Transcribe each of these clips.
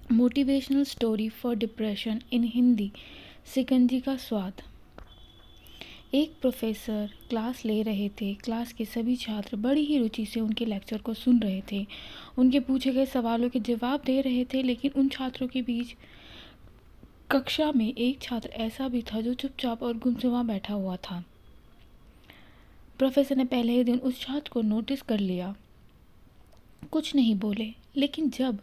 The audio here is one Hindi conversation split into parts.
Motivational story for depression in Hindi. शिकंजी का स्वाद। एक प्रोफेसर क्लास ले रहे थे। क्लास के सभी छात्र बड़ी ही रुचि से उनके लेक्चर को सुन रहे थे, उनके पूछे गए सवालों के जवाब दे रहे थे। लेकिन उन छात्रों के बीच कक्षा में एक छात्र ऐसा भी था जो चुपचाप और गुमसुमा बैठा हुआ था। प्रोफेसर ने पहले ही दिन उस छात्र को नोटिस कर लिया। कुछ नहीं बोले, लेकिन जब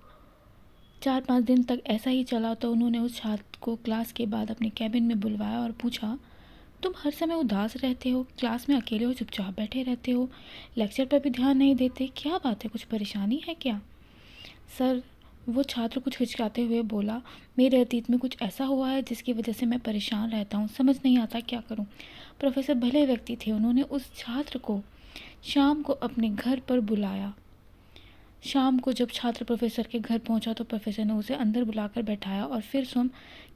4-5 दिन तक ऐसा ही चला तो उन्होंने उस छात्र को क्लास के बाद अपने कैबिन में बुलवाया और पूछा, तुम हर समय उदास रहते हो, क्लास में अकेले हो, चुपचाप बैठे रहते हो, लेक्चर पर भी ध्यान नहीं देते, क्या बात है, कुछ परेशानी है क्या? सर, वो छात्र कुछ हिचकाते हुए बोला, मेरे अतीत में कुछ ऐसा हुआ है जिसकी वजह से मैं परेशान रहता हूँ, समझ नहीं आता क्या करूँ। प्रोफेसर भले व्यक्ति थे, उन्होंने उस छात्र को शाम को अपने घर पर बुलाया। शाम को जब छात्र प्रोफेसर के घर पहुंचा तो प्रोफेसर ने उसे अंदर बुलाकर बैठाया और फिर स्वयं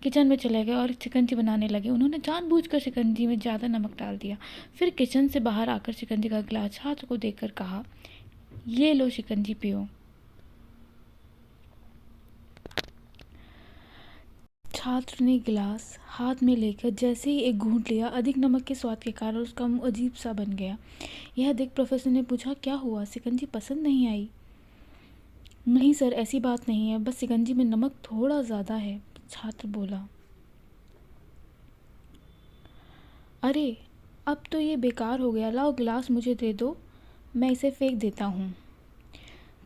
किचन में चले गए और शिकंजी बनाने लगे। उन्होंने जानबूझकर शिकंजी में ज़्यादा नमक डाल दिया। फिर किचन से बाहर आकर शिकंजी का गिलास छात्र को देकर कहा, ये लो शिकंजी पियो। छात्र ने गिलास हाथ में लेकर जैसे ही एक घूंट लिया, अधिक नमक के स्वाद के कारण उसका मुंह अजीब सा बन गया। यह देख प्रोफेसर ने पूछा, क्या हुआ, शिकंजी पसंद नहीं आई? नहीं सर, ऐसी बात नहीं है, बस शिकंजी में नमक थोड़ा ज़्यादा है, छात्र बोला। अरे, अब तो ये बेकार हो गया, लाओ गिलास मुझे दे दो, मैं इसे फेंक देता हूँ।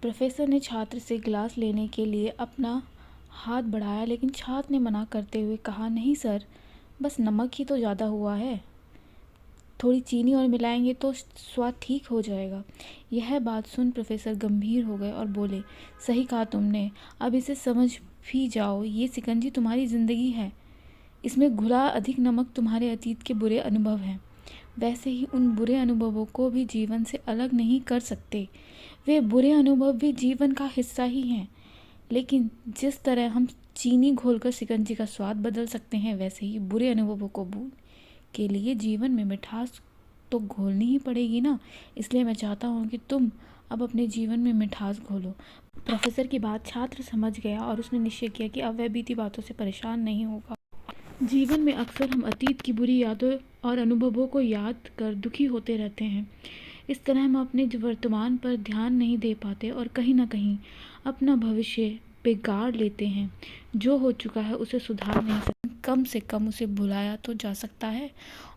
प्रोफेसर ने छात्र से गिलास लेने के लिए अपना हाथ बढ़ाया, लेकिन छात्र ने मना करते हुए कहा, नहीं सर, बस नमक ही तो ज़्यादा हुआ है, थोड़ी चीनी और मिलाएंगे तो स्वाद ठीक हो जाएगा। यह बात सुन प्रोफेसर गंभीर हो गए और बोले, सही कहा तुमने, अब इसे समझ भी जाओ, ये शिकंजी तुम्हारी ज़िंदगी है, इसमें घुला अधिक नमक तुम्हारे अतीत के बुरे अनुभव हैं। वैसे ही उन बुरे अनुभवों को भी जीवन से अलग नहीं कर सकते, वे बुरे अनुभव भी जीवन का हिस्सा ही हैं। लेकिन जिस तरह हम चीनी घोलकर शिकंजी का स्वाद बदल सकते हैं, वैसे ही बुरे अनुभवों को भूल के लिए जीवन में मिठास तो घोलनी ही पड़ेगी ना। इसलिए मैं चाहता हूँ कि तुम अब अपने जीवन में मिठास घोलो। प्रोफेसर की बात छात्र समझ गया और उसने निश्चय किया कि अब वह बीती बातों से परेशान नहीं होगा। जीवन में अक्सर हम अतीत की बुरी यादों और अनुभवों को याद कर दुखी होते रहते हैं। इस तरह हम अपने वर्तमान पर ध्यान नहीं दे पाते और कहीं ना कहीं अपना भविष्य बिगाड़ लेते हैं। जो हो चुका है उसे सुधार नहीं सकते, कम से कम उसे भुलाया तो जा सकता है,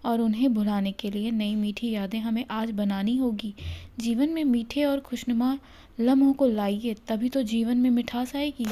और उन्हें भुलाने के लिए नई मीठी यादें हमें आज बनानी होगी। जीवन में मीठे और खुशनुमा लम्हों को लाइए, तभी तो जीवन में मिठास आएगी।